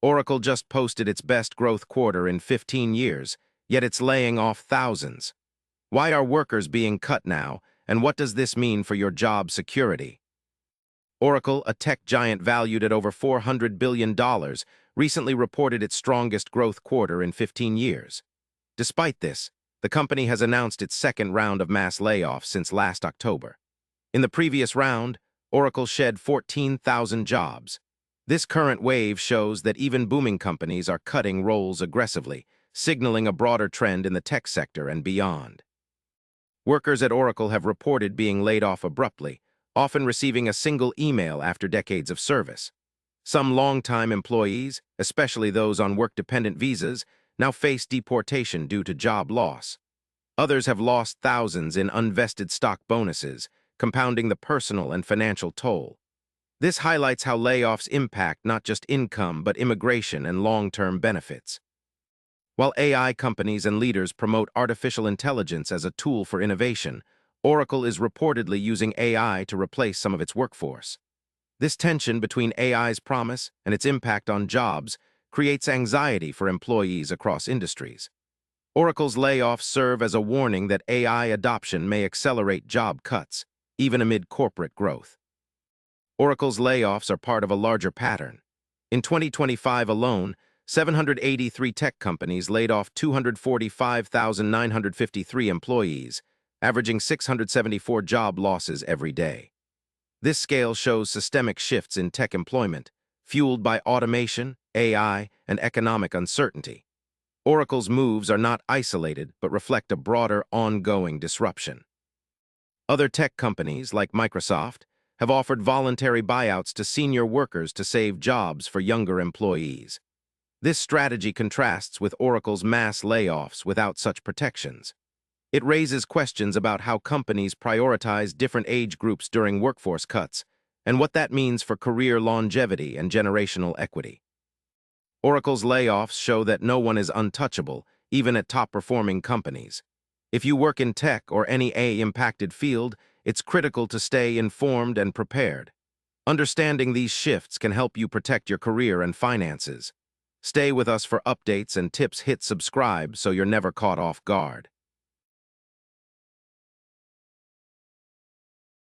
Oracle just posted its best growth quarter in 15 years, yet it's laying off thousands. Why are workers being cut now, and what does this mean for your job security? Oracle, a tech giant valued at over $400 billion, recently reported its strongest growth quarter in 15 years. Despite this, the company has announced its second round of mass layoffs since last October. In the previous round, Oracle shed 14,000 jobs. This current wave shows that even booming companies are cutting roles aggressively, signaling a broader trend in the tech sector and beyond. Workers at Oracle have reported being laid off abruptly, often receiving a single email after decades of service. Some longtime employees, especially those on work-dependent visas, now face deportation due to job loss. Others have lost thousands in unvested stock bonuses, compounding the personal and financial toll. This highlights how layoffs impact not just income but immigration and long-term benefits. While AI companies and leaders promote artificial intelligence as a tool for innovation, Oracle is reportedly using AI to replace some of its workforce. This tension between AI's promise and its impact on jobs creates anxiety for employees across industries. Oracle's layoffs serve as a warning that AI adoption may accelerate job cuts, even amid corporate growth. Oracle's layoffs are part of a larger pattern. In 2025 alone, 783 tech companies laid off 245,953 employees, averaging 674 job losses every day. This scale shows systemic shifts in tech employment, fueled by automation, AI, and economic uncertainty. Oracle's moves are not isolated but reflect a broader, ongoing disruption. Other tech companies, like Microsoft, have offered voluntary buyouts to senior workers to save jobs for younger employees. This strategy contrasts with Oracle's mass layoffs without such protections. It raises questions about how companies prioritize different age groups during workforce cuts and what that means for career longevity and generational equity. Oracle's layoffs show that no one is untouchable, even at top-performing companies. If you work in tech or any AI-impacted field, it's critical to stay informed and prepared. Understanding these shifts can help you protect your career and finances. Stay with us for updates and tips. Hit subscribe so you're never caught off guard.